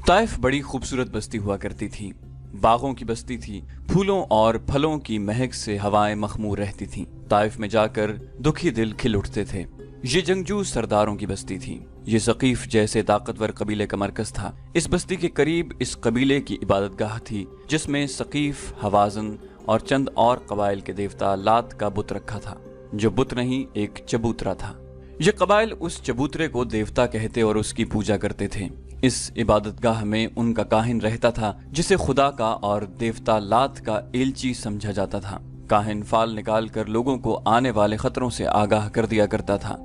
Taif बड़ी खूबसूरत बस्ती हुआ करती थी। बागों की बस्ती थी। फूलों और फलों की महक से हवाएं मखमूर रहती थीं। ताइफ में जाकर दुखी दिल खिल उठते थे। ये जंगजू सरदारों की बस्ती थी। ये सकीफ जैसे ताकतवर कबीले का मरकज था। इस बस्ती के करीब इस कबीले की इबादतगाह थी, जिसमें सकीफ, हवाजन और चंद और कबाइल के देवता लात का बुत रखा था, जो बुत नहीं एक चबूतरा था। ये कबाइल उस चबूतरे को देवता कहते और उसकी पूजा करते थे। इस इबादतगाह में उनका काहिन रहता था, जिसे खुदा का और देवता लात का एलची समझा जाता था। काहिन फाल निकाल कर लोगों को आने वाले खतरों से आगाह कर दिया करता था।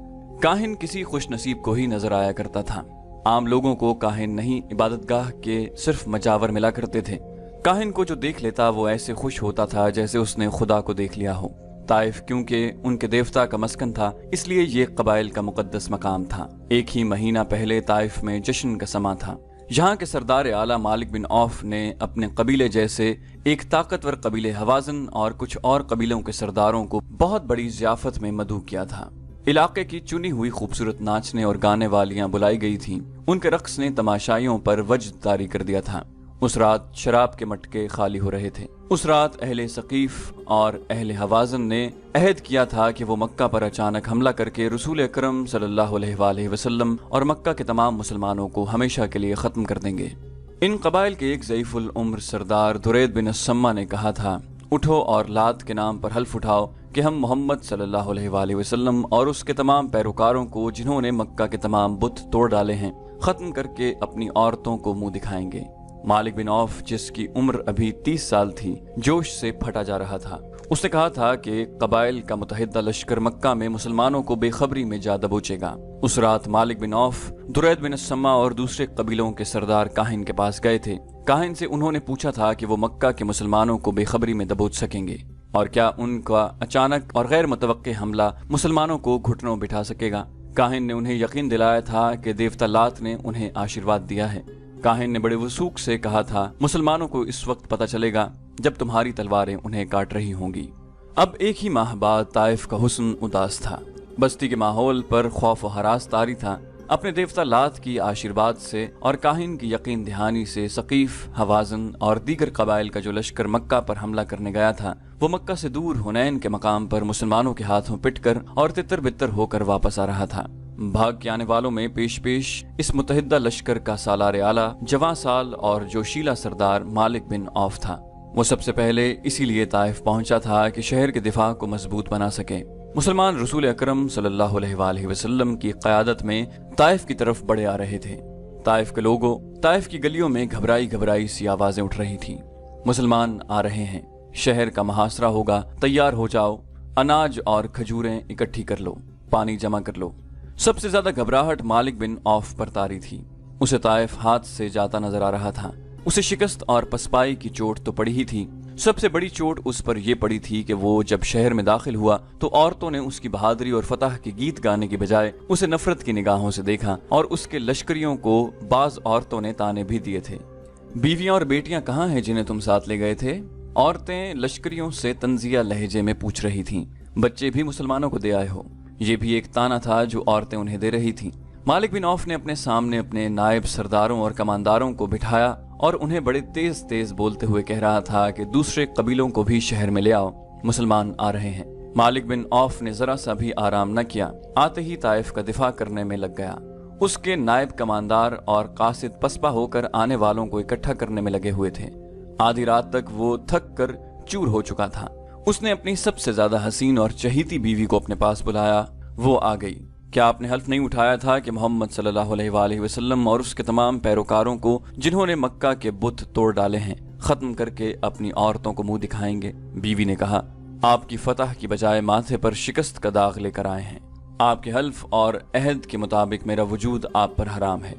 काहिन किसी खुशनसीब को ही नजर आया करता था। आम लोगों को काहिन नहीं, इबादतगाह के सिर्फ मजावर मिला करते थे। काहिन को जो देख लेता वो ऐसे खुश होता था जैसे उसने खुदा को देख लिया हो। ताइफ क्योंकि उनके देवता का मस्कन था, इसलिए ये कबाइल का मुकद्दस मकाम था। एक ही महीना पहले ताइफ में जश्न का समा था। यहाँ के सरदार आला मालिक बिन औफ ने अपने कबीले जैसे एक ताकतवर कबीले हवाजन और कुछ और कबीलों के सरदारों को बहुत बड़ी ज़ियाफत में मदऊ किया था। इलाके की चुनी हुई खूबसूरत नाचने और गाने वालियां बुलाई गई थीं। उनके रक्स ने तमाशाइयों पर वजद तारी कर दिया था। उस रात शराब के मटके खाली हो रहे थे। उस रात अहले सकीफ और अहले हवाजन ने अहद किया था कि वो मक्का पर अचानक हमला करके रसूल अकरम सल्लल्लाहु अलैहि वसल्लम और मक्का के तमाम मुसलमानों को हमेशा के लिए खत्म कर देंगे। इन कबाइल के एक ज़ईफुल उम्र सरदार दुरैद बिन सम्मा ने कहा था, उठो और लात के नाम पर हल्फ उठाओ कि हम मोहम्मद सल्लल्लाहु अलैहि वसल्लम और उसके तमाम पैरोकारों को, जिन्होंने मक्का के तमाम बुत तोड़ डाले हैं, खत्म करके अपनी औरतों को मुंह दिखाएंगे। मालिक बिन औफ, जिसकी उम्र अभी 30 साल थी, जोश से फटा जा रहा था। उसने कहा था कि कबाइल का मुतहिदा लश्कर मक्का में मुसलमानों को बेखबरी में जा दबोचेगा। उस रात मालिक बिन औफ, दुरैद बिन सम्मा और दूसरे कबीलों के सरदार काहिन के पास गए थे। काहिन से उन्होंने पूछा था कि वो मक्का के मुसलमानों को बेखबरी में दबोच सकेंगे और क्या उनका अचानक और गैर मुतवक्के हमला मुसलमानों को घुटनों बिठा सकेगा। काहिन ने उन्हें यकीन दिलाया था कि देवता लात ने उन्हें आशीर्वाद दिया है। काहिन ने बड़े वसूख से कहा था, मुसलमानों को इस वक्त पता चलेगा जब तुम्हारी तलवारें उन्हें काट रही होंगी। अब एक ही माह बाद ताइफ का हुस्न उदास था। बस्ती के माहौल पर खौफ और हरास तारी था। अपने देवता लात की आशीर्वाद से और काहिन की यकीन दहानी से सकीफ, हवाजन और दीगर कबाइल का जो लश्कर मक्का पर हमला करने गया था, वो मक्का से दूर हुनैन के मकाम पर मुसलमानों के हाथों पिटकर और तितर बितर होकर वापस आ रहा था। भाग के आने वालों में पेश पेश इस मुतहिदा लश्कर का सालार आला, जवां साल और जोशीला सरदार मालिक बिन औफ था। वो सबसे पहले इसीलिए ताइफ पहुंचा था कि शहर के दिफा को मजबूत बना सके। मुसलमान रसूल अकरम सल्लल्लाहु अलैहि वसल्लम की क़यादत में ताइफ की तरफ बढ़े आ रहे थे। ताइफ के लोगों, ताइफ की गलियों में घबराई घबराई सी आवाजें उठ रही थी। मुसलमान आ रहे हैं, शहर का मुहासरा होगा, तैयार हो जाओ, अनाज और खजूरें इकट्ठी कर लो, पानी जमा कर लो। सबसे ज्यादा घबराहट मालिक बिन औफ पर तारी थी। उसे ताइफ हाथ से जाता नजर आ रहा था। उसे शिकस्त और पसपाई की चोट तो पड़ी ही थी। सबसे बड़ी चोट उस पर यह पड़ी थी कि वो जब शहर में दाखिल हुआ तो औरतों ने उसकी बहादुरी और फतह के गीत गाने की बजाय उसे नफरत की निगाहों से देखा और उसके लश्करियों को बाज औरतों ने ताने भी दिए थे। बीवियां और बेटियां कहाँ हैं जिन्हें तुम साथ ले गए थे? औरतें लश्करियों से तंजिया लहजे में पूछ रही थीं। बच्चे भी मुसलमानों को दे आए हो? ये भी एक ताना था जो औरतें उन्हें दे रही थीं। मालिक बिन औफ ने अपने सामने अपने नायब सरदारों और कमांदारों को बिठाया और उन्हें बड़े तेज तेज बोलते हुए कह रहा था कि दूसरे कबीलों को भी शहर में ले आओ, मुसलमान आ रहे हैं। मालिक बिन औफ ने जरा सा भी आराम न किया। आते ही ताइफ का दिफा करने में लग गया। उसके नायब कमांदार और कासिद पसपा होकर आने वालों को इकट्ठा करने में लगे हुए थे। आधी रात तक वो थक कर चूर हो चुका था। उसने अपनी सबसे ज्यादा हसीन और चहीती बीवी को अपने पास बुलाया। वो आ गई। क्या आपने हल्फ नहीं उठाया था कि मोहम्मद सल्लल्लाहु अलैहि वसल्लम और उसके तमाम पैरोकारों को, जिन्होंने मक्का के बुत तोड़ डाले हैं, खत्म करके अपनी औरतों को मुंह दिखाएंगे? बीवी ने कहा, आपकी फतह की बजाय माथे पर शिकस्त का दाग लेकर आए हैं। आपके हल्फ और अहद के मुताबिक मेरा वजूद आप पर हराम है।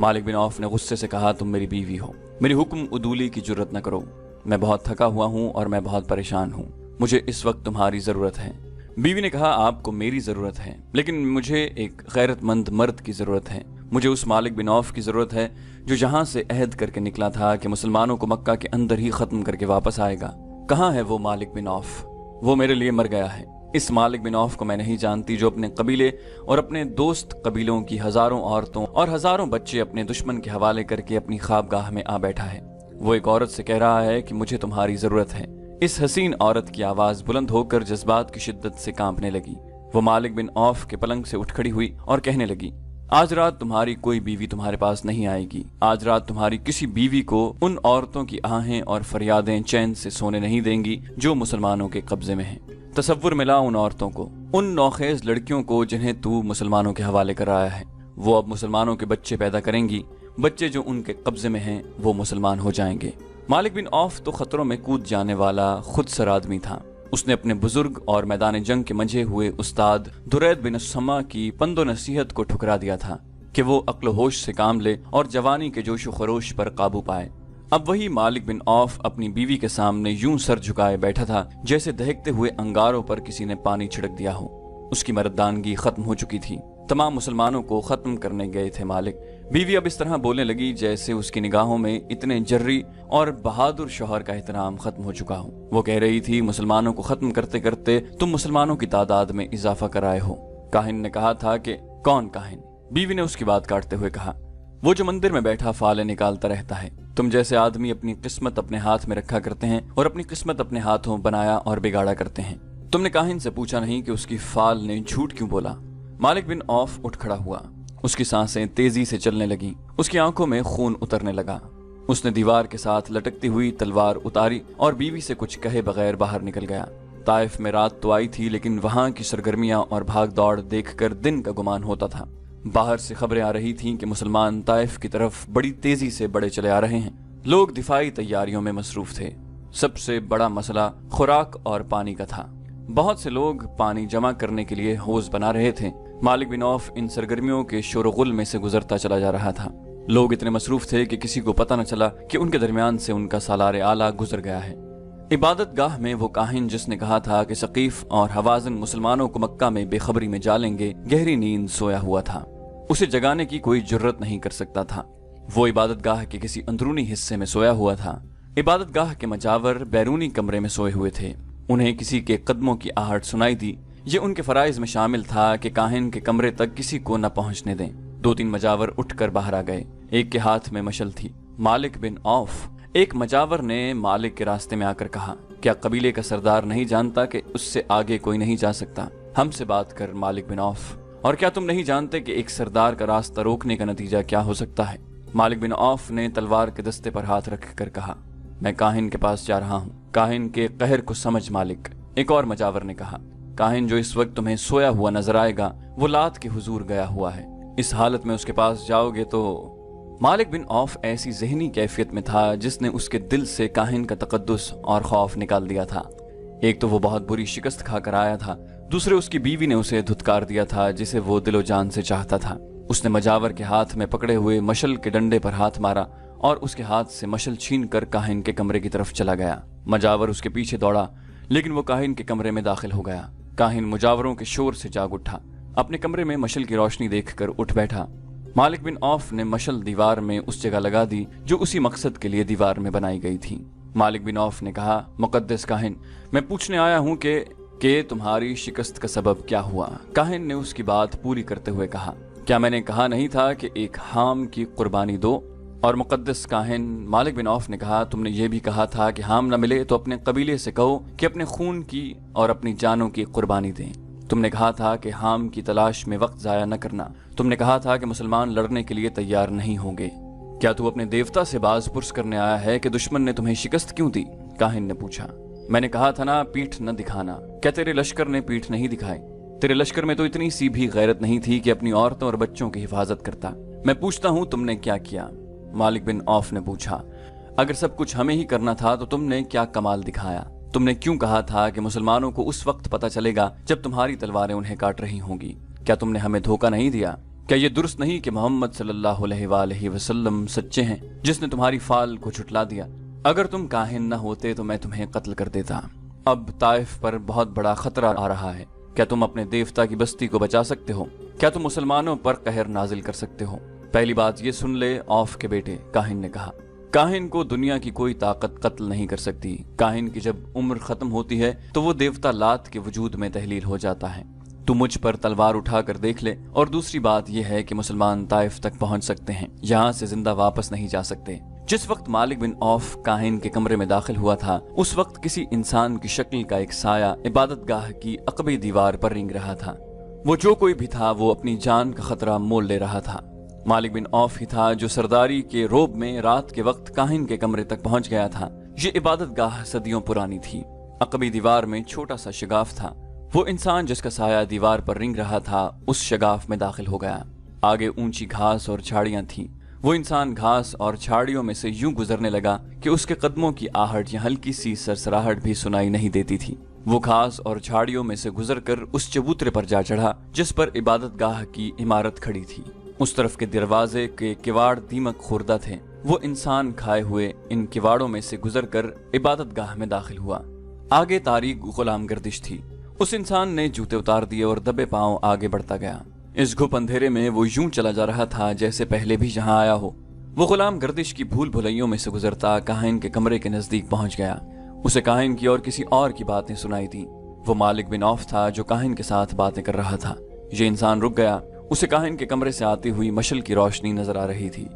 मालिक बिन औफ ने गुस्से से कहा, तुम मेरी बीवी हो, मेरी हुक्म उदूली की जुर्रत न करो। मैं बहुत थका हुआ हूँ और मैं बहुत परेशान हूँ। मुझे इस वक्त तुम्हारी जरूरत है। बीवी ने कहा, आपको मेरी जरूरत है, लेकिन मुझे एक गैरतमंद मर्द की जरूरत है। मुझे उस मालिक बिन औफ की जरूरत है जो जहां से अहद करके निकला था कि मुसलमानों को मक्का के अंदर ही खत्म करके वापस आएगा। कहाँ है वो मालिक बिन औफ? वो मेरे लिए मर गया है। इस मालिक बिन औफ को मैं नहीं जानती जो अपने कबीले और अपने दोस्त कबीलों की हजारों औरतों और हजारों बच्चे अपने दुश्मन के हवाले करके अपनी ख्वाबगाह में आ बैठा है। वो एक औरत से कह रहा है कि मुझे तुम्हारी जरूरत है। इस हसीन औरत की आवाज बुलंद होकर जज्बात की शिद्दत से कांपने लगी। वो मालिक बिन औफ के पलंग से उठ खड़ी हुई और कहने लगी, आज रात तुम्हारी कोई बीवी तुम्हारे पास नहीं आएगी। आज रात तुम्हारी किसी बीवी को उन औरतों की आहें और फरियादें चैन से सोने नहीं देंगी जो मुसलमानों के कब्जे में हैं। तसव्वुर मिला उन औरतों को, उन नौखेज लड़कियों को जिन्हें तू मुसलमानों के हवाले कर रहा है। वो अब मुसलमानों के बच्चे पैदा करेंगी। बच्चे जो उनके कब्जे में हैं वो मुसलमान हो जाएंगे। मालिक बिन औफ तो खतरों में कूद जाने वाला खुदसर आदमी था। उसने अपने बुजुर्ग और मैदान जंग के मंझे हुए उस्ताद दुरैद बिन समा की पंदो नसीहत को ठुकरा दिया था कि वो अक्ल होश से काम ले और जवानी के जोशो खरोश पर काबू पाए। अब वही मालिक बिन औफ अपनी बीवी के सामने यूं सर झुकाए बैठा था जैसे दहकते हुए अंगारों पर किसी ने पानी छिड़क दिया हो। उसकी मर्दानगी खत्म हो चुकी थी। तमाम मुसलमानों को खत्म करने गए थे मालिक। बीवी अब इस तरह बोलने लगी जैसे उसकी निगाहों में इतने जर्री और बहादुर शौहर का एहतराम खत्म हो चुका हो। वो कह रही थी, मुसलमानों को खत्म करते करते तुम मुसलमानों की तादाद में इजाफा कराए हो। काहिन ने कहा था कि कौन काहिन? बीवी ने उसकी बात काटते हुए कहा, वो जो मंदिर में बैठा फाले निकालता रहता है। तुम जैसे आदमी अपनी किस्मत अपने हाथ में रखा करते हैं और अपनी किस्मत अपने हाथों बनाया और बिगाड़ा करते हैं। तुमने काहिन से पूछा नहीं कि उसकी फाल ने झूठ क्यों बोला? मालिक बिन औफ उठ खड़ा हुआ। उसकी सांसें तेजी से चलने लगी। उसकी आंखों में खून उतरने लगा। उसने दीवार के साथ लटकती हुई तलवार उतारी और बीवी से कुछ कहे बगैर बाहर निकल गया। ताइफ में रात तो आई थी, लेकिन वहां की सरगर्मियां और भाग दौड़ देखकर दिन का गुमान होता था। बाहर से खबरें आ रही थीं कि मुसलमान ताइफ की तरफ बड़ी तेजी से बढ़े चले आ रहे हैं। लोग दिफाई तैयारियों में मसरूफ थे। सबसे बड़ा मसला खुराक और पानी का था। बहुत से लोग पानी जमा करने के लिए हौज बना रहे थे। मालिक बिन औफ इन सरगर्मियों के शोरगुल में से गुजरता चला जा रहा था। लोग इतने मसरूफ थे कि किसी को पता न चला कि उनके दरमियान से उनका सालार आला गुजर गया है। इबादत गाह में वो काहिन जिसने कहा था कि सकीफ और हवाजन मुसलमानों को मक्का में बेखबरी में जालेंगे, गहरी नींद सोया हुआ था। उसे जगाने की कोई जुर्रत नहीं कर सकता था। वो इबादत गाह के किसी अंदरूनी हिस्से में सोया हुआ था। इबादत गाह के मजावर बैरूनी कमरे में सोए हुए थे। उन्हें किसी के कदमों की आहट सुनाई दी। ये उनके फराइज में शामिल था कि काहिन के कमरे तक किसी को न पहुंचने दें। 2-3 मजावर उठकर बाहर आ गए। एक के हाथ में मशल थी। मालिक बिन औफ। एक मजावर ने मालिक के रास्ते में आकर कहा, क्या कबीले का सरदार नहीं जानता कि उससे आगे कोई नहीं जा सकता? हमसे बात कर मालिक बिन औफ। और क्या तुम नहीं जानते कि एक सरदार का रास्ता रोकने का नतीजा क्या हो सकता है? मालिक बिन औफ ने तलवार के दस्ते पर हाथ रख कर कहा, मैं काहिन के पास जा रहा हूँ। काहिन के कहर को समझ मालिक। एक और मजावर ने कहा, काहिन जो इस वक्त तुम्हें सोया हुआ नजर आएगा वो लात के हुजूर गया हुआ है। इस हालत में उसके पास जाओगे तो। मालिक बिन औफ ऐसी ज़हनी कैफियत में था जिसने उसके दिल से काहिन का तकद्दुस और खौफ निकाल दिया था। एक तो वो बहुत बुरी शिकस्त खाकर आया था, दूसरे उसकी बीवी ने उसे धुतकार दिया था जिसे वो दिलो जान से चाहता था। उसने मजावर के हाथ में पकड़े हुए मशल के डंडे पर हाथ मारा और उसके हाथ से मशल छीन कर काहिन के कमरे की तरफ चला गया। मजावर उसके पीछे दौड़ा, लेकिन वो काहिन के कमरे में दाखिल हो गया। काहिन मुजावरों के शोर से जाग उठा। अपने कमरे में मशल की रोशनी देखकर उठ बैठा। मालिक बिन औफ ने मशल दीवार में उस जगह लगा दी जो उसी मकसद के लिए दीवार में बनाई गई थी। मालिक बिन औफ ने कहा, मुकद्दस काहिन, मैं पूछने आया हूँ कि तुम्हारी शिकस्त का सबब क्या हुआ? काहिन ने उसकी बात पूरी करते हुए कहा, क्या मैंने कहा नहीं था कि एक हाम की कुर्बानी दो? और मुकद्दस काहिन, मालिक बिन औफ ने कहा, तुमने ये भी कहा था कि हाम न मिले तो अपने कबीले से कहो कि अपने खून की और अपनी जानों की कुर्बानी दें। तुमने कहा था कि हाम की तलाश में वक्त जाया न करना। तुमने कहा था कि मुसलमान लड़ने के लिए तैयार नहीं होंगे। क्या तू अपने देवता से बाज पुरस करने आया है कि दुश्मन ने तुम्हें शिकस्त क्यों दी? काहिन ने पूछा। मैंने कहा था ना, पीठ न दिखाना। क्या तेरे लश्कर ने पीठ नहीं दिखाई? तेरे लश्कर में तो इतनी सी भी गैरत नहीं थी कि अपनी औरतों और बच्चों की हिफाजत करता। मैं पूछता हूँ, तुमने क्या किया? मालिक बिन औफ ने पूछा, अगर सब कुछ हमें ही करना था तो तुमने क्या कमाल दिखाया? तुमने क्यों कहा था कि मुसलमानों को उस वक्त पता चलेगा जब तुम्हारी तलवारें उन्हें काट रही होंगी? क्या तुमने हमें धोखा नहीं दिया? क्या ये दुरुस्त नहीं कि मोहम्मद सल्लल्लाहु अलैहि वसल्लम सच्चे हैं जिसने तुम्हारी फाल को झुटला दिया? अगर तुम काहिन न होते तो मैं तुम्हें कत्ल कर देता। अब ताइफ पर बहुत बड़ा खतरा आ रहा है। क्या तुम अपने देवता की बस्ती को बचा सकते हो? क्या तुम मुसलमानों पर कहर नाजिल कर सकते हो? पहली बात ये सुन ले औफ के बेटे, काहिन ने कहा, काहिन को दुनिया की कोई ताकत कत्ल नहीं कर सकती। काहिन की जब उम्र खत्म होती है तो वो देवता लात के वजूद में तहलील हो जाता है। तू मुझ पर तलवार उठाकर देख ले। और दूसरी बात यह है कि मुसलमान ताइफ तक पहुंच सकते हैं, यहाँ से जिंदा वापस नहीं जा सकते। जिस वक्त मालिक बिन औफ काहिन के कमरे में दाखिल हुआ था, उस वक्त किसी इंसान की शक्ल का एक साया इबादतगाह की अकबी दीवार पर रेंग रहा था। वो जो कोई भी था वो अपनी जान का खतरा मोल ले रहा था। मालिक बिन औफ ही था जो सरदारी के रोब में रात के वक्त काहिन के कमरे तक पहुंच गया था। ये इबादतगाह सदियों पुरानी थी। अकबी दीवार में छोटा सा शगाफ था। वो इंसान जिसका साया दीवार पर रिंग रहा था उस शगाफ में दाखिल हो गया। आगे ऊंची घास और झाड़ियां थीं। वो इंसान घास और झाड़ियों में से यूं गुजरने लगा कि उसके कदमों की आहट या हल्की सी सरसराहट भी सुनाई नहीं देती थी। वो घास और झाड़ियों में से गुजरकर उस चबूतरे पर जा चढ़ा जिस पर इबादतगाह की इमारत खड़ी थी। उस तरफ के दरवाजे के किवाड़ दीमक खुर्दा थे। वो इंसान खाए हुए इन किवाड़ों में से गुजरकर इबादतगाह में दाखिल हुआ। आगे तारीक गुलाम गर्दिश थी। उस इंसान ने जूते उतार दिए और दबे पांव आगे बढ़ता गया। इस घुप अंधेरे में वो यूं चला जा रहा था जैसे पहले भी यहाँ आया हो। वो गुलाम गर्दिश की भूल भुलैयों में से गुजरता काहिन के कमरे के नजदीक पहुंच गया। उसे काहिन की और किसी और की बातें सुनाई दी। वो मालिक बिन औफ था जो काहिन के साथ बातें कर रहा था। ये इंसान रुक गया। उसे काहिन के कमरे से आती हुई मशल की रोशनी नजर आ रही थी।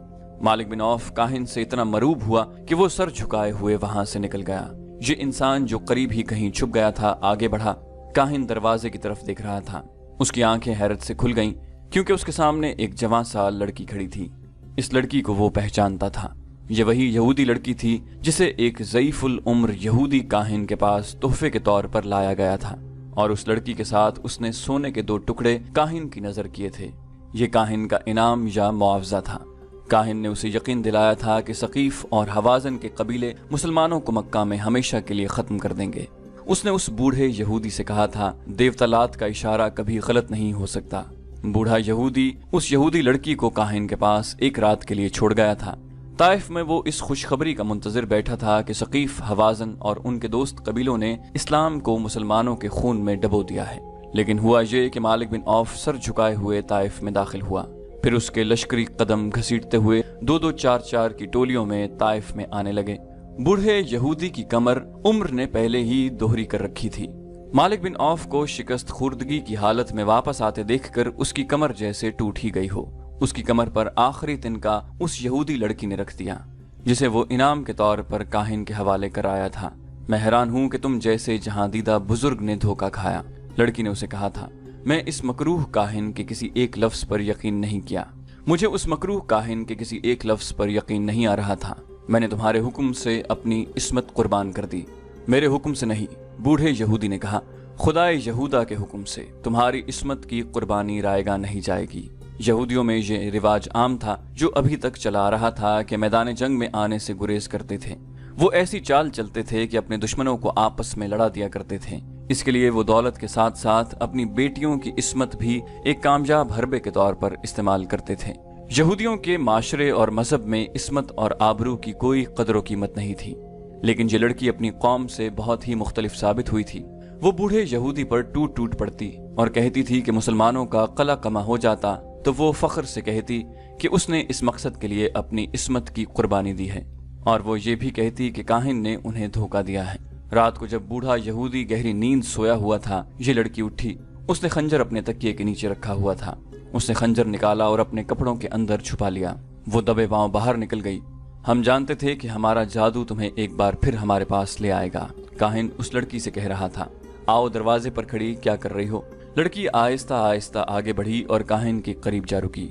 मालिक बिन औफ काहिन से इतना मरूब हुआ कि वो सर झुकाए हुए वहां से निकल गया। ये इंसान जो करीब ही कहीं छुप गया था आगे बढ़ा। काहिन दरवाजे की तरफ देख रहा था। उसकी आंखें हैरत से खुल गईं क्योंकि उसके सामने एक जवान सा लड़की खड़ी थी। इस लड़की को वो पहचानता था। ये वही यहूदी लड़की थी जिसे एक ज़ईफुल उम्र यहूदी काहिन के पास तोहफे के तौर पर लाया गया था और उस लड़की के साथ उसने सोने के 2 टुकड़े काहिन की नजर किए थे। ये काहिन का इनाम या मुआवजा था। काहिन ने उसे यकीन दिलाया था कि सकीफ और हवाजन के कबीले मुसलमानों को मक्का में हमेशा के लिए खत्म कर देंगे। उसने उस बूढ़े यहूदी से कहा था, देवता लात का इशारा कभी गलत नहीं हो सकता। बूढ़ा यहूदी उस यहूदी लड़की को काहिन के पास एक रात के लिए छोड़ गया था। ताइफ में वो इस खुशखबरी का मुंतजिर बैठा था कि सकीफ, हवाजन और उनके दोस्त कबीलों ने इस्लाम को मुसलमानों के खून में डबो दिया है। लेकिन हुआ ये कि मालिक बिन औफ सर झुकाए हुए ताइफ में दाखिल हुआ। फिर उसके लश्करी कदम घसीटते हुए 2-2, 4-4 की टोलियों में ताइफ में आने लगे। बूढ़े यहूदी की कमर उम्र ने पहले ही दोहरी कर रखी थी। मालिक बिन औफ को शिकस्त खुर्दगी की हालत में वापस आते देखकर उसकी कमर जैसे टूट ही गई हो। उसकी कमर पर आखिरी तिनका उस यहूदी लड़की ने रख दिया जिसे वो इनाम के तौर पर काहिन के हवाले कराया था। मैं हैरान हूं कि तुम जैसे जहां दीदा बुजुर्ग ने धोखा खाया, लड़की ने उसे कहा था। मैं इस मकरूह काहिन के किसी एक लफ्ज पर यकीन नहीं किया। मुझे उस मकरूह काहिन के किसी एक लफ्ज पर यकीन नहीं आ रहा था। मैंने तुम्हारे हुक्म से अपनी इस्मत कुर्बान कर दी। मेरे हुक्म से नहीं, बूढ़े यहूदी ने कहा। खुदाए यहूदा के हुक्म से तुम्हारी इस्मत की कुर्बानी रायगा नहीं जाएगी। यहूदियों में ये रिवाज आम था जो अभी तक चला आ रहा था कि मैदान जंग में आने से गुरेज करते थे। वो ऐसी चाल चलते थे कि अपने दुश्मनों को आपस में लड़ा दिया करते थे। इसके लिए वो दौलत के साथ साथ अपनी बेटियों की इस्मत भी एक कामयाब हरबे के तौर पर इस्तेमाल करते थे। यहूदियों के माशरे और मजहब में इस्मत और आबरू की कोई कदर कीमत नहीं थी। लेकिन ये लड़की अपनी कौम से बहुत ही मुख्तलिफ साबित हुई थी। वो बूढ़े यहूदी पर टूट टूट पड़ती और कहती थी कि मुसलमानों का कला कमा हो जाता तो वो फख्र से कहती कि उसने इस मकसद के लिए अपनी इस्मत की कुर्बानी दी है। और वो ये भी कहती कि काहिन ने उन्हें धोखा दिया है। रात को जब बूढ़ा यहूदी गहरी नींद सोया हुआ था, ये लड़की उठी। उसने खंजर अपने तकिए के नीचे रखा हुआ था। उसने खंजर निकाला और अपने कपड़ों के अंदर छुपा लिया। वो दबे पांव बाहर निकल गई। हम जानते थे कि हमारा जादू तुम्हें एक बार फिर हमारे पास ले आएगा, काहिन उस लड़की से कह रहा था। आओ, दरवाजे पर खड़ी क्या कर रही हो? लड़की आहिस्ता आहिस्ता आगे बढ़ी और काहिन के करीब जा रुकी।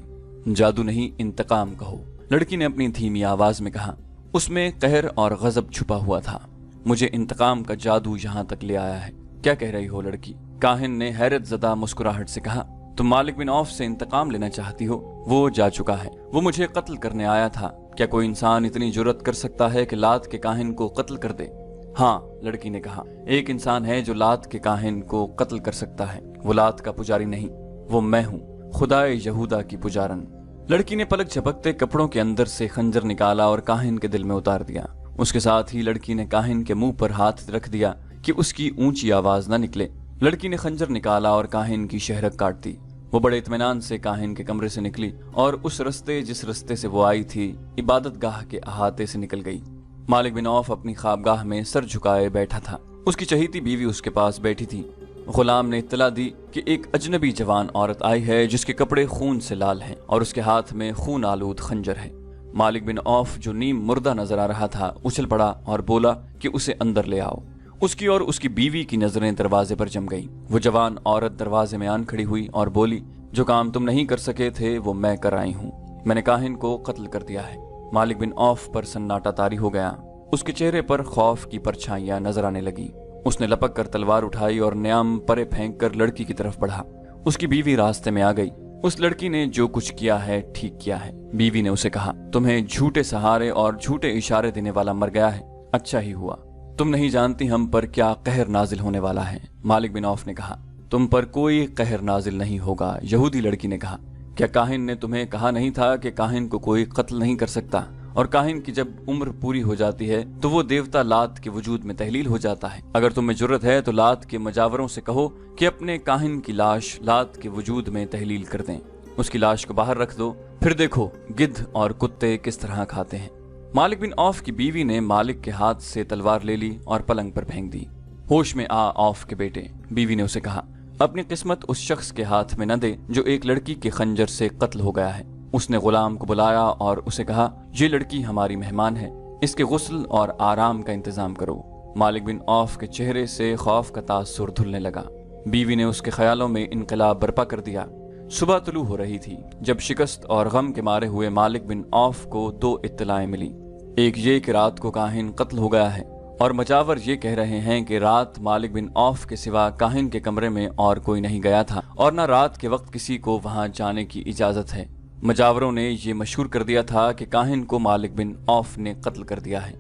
जादू नहीं, इंतकाम कहो, लड़की ने अपनी धीमी आवाज में कहा। उसमें कहर और गजब छुपा हुआ था। मुझे इंतकाम का जादू यहाँ तक ले आया है। क्या कह रही हो लड़की? काहिन ने हैरत ज़दा मुस्कुराहट से कहा। तुम मालिक बिन औफ से इंतकाम लेना चाहती हो? वो जा चुका है। वो मुझे कत्ल करने आया था। क्या कोई इंसान इतनी जुर्रत कर सकता है कि लात के काहिन को कत्ल कर दे? हाँ, लड़की ने कहा। एक इंसान है जो लात के काहिन को कत्ल कर सकता है। वो लात का पुजारी नहीं, वो मैं हूँ, खुदाए यहूदा की पुजारन। लड़की ने पलक झपकते कपड़ों के अंदर से खंजर निकाला और काहिन के दिल में उतार दिया। उसके साथ ही लड़की ने काहिन के मुंह पर हाथ रख दिया कि उसकी ऊंची आवाज न निकले। लड़की ने खंजर निकाला और काहिन की शहरक काट दी। वो बड़े इत्मीनान से काहिन के कमरे से निकली और उस रस्ते जिस रस्ते से वो आई थी इबादत गाह के अहाते से निकल गई। मालिक बिन औफ अपनी ख्वाबगाह में सर झुकाए बैठा था। उसकी चहीती बीवी उसके पास बैठी थी। गुलाम ने इत्तला दी कि एक अजनबी जवान औरत आई है जिसके कपड़े खून से लाल हैं और उसके हाथ में खून आलूद खंजर है। मालिक बिन औफ जो नीम मुर्दा नजर आ रहा था उछल पड़ा और बोला कि उसे अंदर ले आओ। उसकी और उसकी बीवी की नजरें दरवाजे पर जम गईं। वो जवान औरत दरवाजे में आन खड़ी हुई और बोली, जो काम तुम नहीं कर सके थे वो मैं कर आई हूँ। मैंने काहिन को कत्ल कर दिया है। मालिक बिन औफ पर सन्नाटा तारी हो गया। उसके चेहरे पर खौफ की परछाइयां नजर आने लगी। उसने लपक कर तलवार उठाई और न्याम परे फेंक कर लड़की की तरफ बढ़ा। उसकी बीवी रास्ते में आ गई। उस लड़की ने जो कुछ किया है ठीक किया है। बीवी ने उसे कहा, तुम्हें झूठे सहारे और झूठे इशारे देने वाला मर गया है। अच्छा ही हुआ। तुम नहीं जानती हम पर क्या कहर नाजिल होने वाला है। मालिक बिन औफ ने कहा, तुम पर कोई कहर नाजिल नहीं होगा। यहूदी लड़की ने कहा, क्या काहिन ने तुम्हें कहा नहीं था कि काहिन को कोई कत्ल नहीं कर सकता, और काहिन की जब उम्र पूरी हो जाती है तो वो देवता लात के वजूद में तहलील हो जाता है। अगर तुम्हें जुर्रत है तो लात के मजावरों से कहो कि अपने काहिन की लाश लात के वजूद में तहलील कर दें। उसकी लाश को बाहर रख दो, फिर देखो गिद्ध और कुत्ते किस तरह खाते हैं। मालिक बिन औफ की बीवी ने मालिक के हाथ से तलवार ले ली और पलंग पर फेंक दी। होश में आ औफ के बेटे, बीवी ने उसे कहा, अपनी किस्मत उस शख्स के हाथ में न दे जो एक लड़की के खंजर से कत्ल हो गया है। उसने गुलाम को बुलाया और उसे कहा, ये लड़की हमारी मेहमान है, इसके गुस्ल और आराम का इंतजाम करो। मालिक बिन औफ के चेहरे से खौफ का तासुर धुलने लगा। बीवी ने उसके ख्यालों में इनकलाब बर्पा कर दिया। सुबह तुलू हो रही थी जब शिकस्त और गम के मारे हुए मालिक बिन औफ को दो इत्तलाएं मिली। एक ये कि रात को काहिन कत्ल हो गया है, और मजावर ये कह रहे हैं कि रात मालिक बिन औफ के सिवा काहिन के कमरे में और कोई नहीं गया था और न रात के वक्त किसी को वहां जाने की इजाजत है। मजावरों ने ये मशहूर कर दिया था कि काहिन को मालिक बिन औफ ने कत्ल कर दिया है।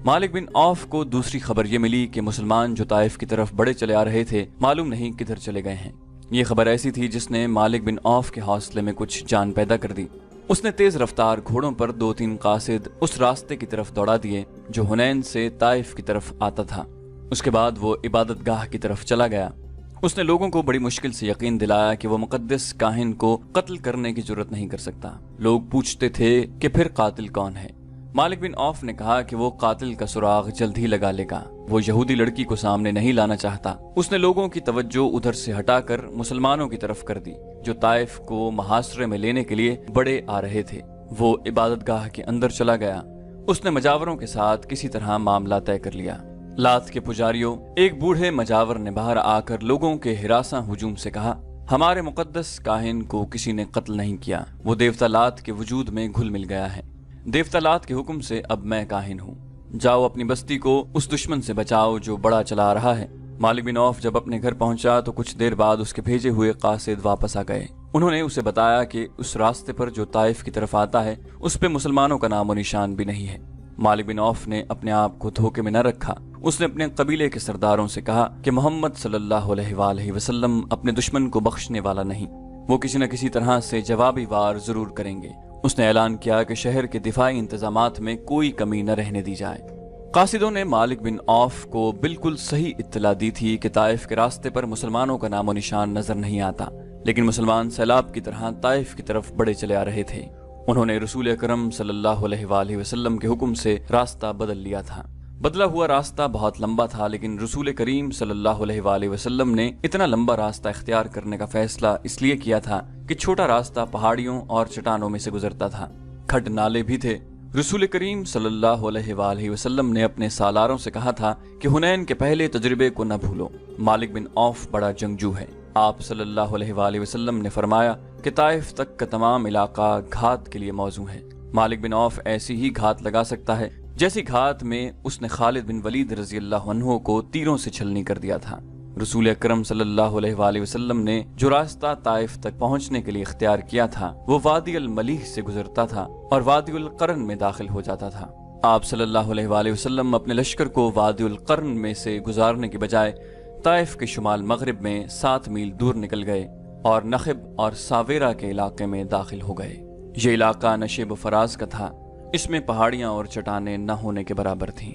मालिक बिन औफ को दूसरी खबर ये मिली कि मुसलमान जो ताइफ की तरफ बड़े चले आ रहे थे मालूम नहीं किधर चले गए हैं। ये खबर ऐसी थी जिसने मालिक बिन औफ के हौसले में कुछ जान पैदा कर दी। उसने तेज रफ्तार घोड़ों पर 2-3 कासिद उस रास्ते की तरफ दौड़ा दिए जो हुनैन से ताइफ की तरफ आता था। उसके बाद वो इबादत गाह की तरफ चला गया। उसने लोगों को बड़ी मुश्किल से यकीन दिलाया कि वो मुकद्दस काहिन को कत्ल करने की जरूरत नहीं कर सकता। लोग पूछते थे कि फिर कातिल कौन है। मालिक बिन औफ ने कहा कि वो कातिल का सुराग जल्द ही लगा लेगा। वो यहूदी लड़की को सामने नहीं लाना चाहता। उसने लोगों की तवज्जो उधर से हटाकर मुसलमानों की तरफ कर दी जो ताइफ को मुहासरे में लेने के लिए बड़े आ रहे थे। वो इबादत गाह के अंदर चला गया। उसने मजावरों के साथ किसी तरह मामला तय कर लिया। लात के पुजारियों, एक बूढ़े मजावर ने बाहर आकर लोगों के हिरासा हुजूम से कहा, हमारे मुकद्दस काहिन को किसी ने कत्ल नहीं किया। वो देवता लात के वजूद में घुल मिल गया है। देवता लात के हुक्म से अब मैं काहिन हूँ। जाओ अपनी बस्ती को उस दुश्मन से बचाओ जो बड़ा चला आ रहा है। मालिक बिन औफ जब अपने घर पहुंचा तो कुछ देर बाद उसके भेजे हुए कासिद वापस आ गए। उन्होंने उसे बताया कि उस रास्ते पर जो ताइफ की तरफ आता है उस पे मुसलमानों का नामो निशान भी नहीं है। मालिक बिन औफ ने अपने आप को धोखे में न रखा। उसने अपने कबीले के सरदारों से कहा कि मोहम्मद सल्लल्लाहु अलैहि वसल्लम अपने दुश्मन को बख्शने वाला नहीं, वो किसी न किसी तरह से जवाबी वार जरूर करेंगे। उसने ऐलान किया कि शहर के दिफाई इंतजामात में कोई कमी न रहने दी जाए। कासिदों ने मालिक बिन औफ को बिल्कुल सही इत्तला दी थी कि ताइफ के रास्ते पर मुसलमानों का नामो निशान नजर नहीं आता, लेकिन मुसलमान सैलाब की तरह ताइफ की तरफ बड़े चले आ रहे थे। उन्होंने रसूल अकरम सल्लल्लाहु अलैहि वसल्लम के हुक्म से रास्ता बदल लिया था। बदला हुआ रास्ता बहुत लंबा था, लेकिन रसूल करीम सल्लल्लाहु अलैहि वसल्लम ने इतना लंबा रास्ता इख्तियार करने का फैसला इसलिए किया था कि छोटा रास्ता पहाड़ियों और चट्टानों में से गुजरता था। खड्ड नाले भी थे। रसूल करीम सल्लल्लाहु अलैहि वसल्लम ने अपने सालारों से कहा था कि हुनैन के पहले तजुर्बे को न भूलो। मालिक बिन औफ बड़ा जंगजू है। आप सल्लल्लाहु अलैहि वसल्लम ने फरमाया कि ताइफ तक का तमाम इलाका घात के लिए मौजू है। मालिक बिन औफ ऐसी ही घात लगा सकता है जैसी घात में उसने खालिद बिन वलीद रजी अल्लाह अन्हु को तीरों से छलनी कर दिया था। रसूल अकरम सल्लल्लाहु अलैहि वसल्लम ने जो रास्ता ताइफ तक पहुंचने के लिए इख्तियार किया था वो वादी अल मलीह से गुजरता था और वादी उल करन में दाखिल हो जाता था। आप सल्लल्लाहु अलैहि वसल्लम अपने लश्कर को वादी उल करन में से गुजारने की बजाय ताइफ के शुमाल मगरिब में 7 मील दूर निकल गए और नखब और सावेरा के इलाके में दाखिल हो गए। ये इलाका नशेब फराज का था। इसमें पहाड़ियां और चट्टानें न होने के बराबर थीं।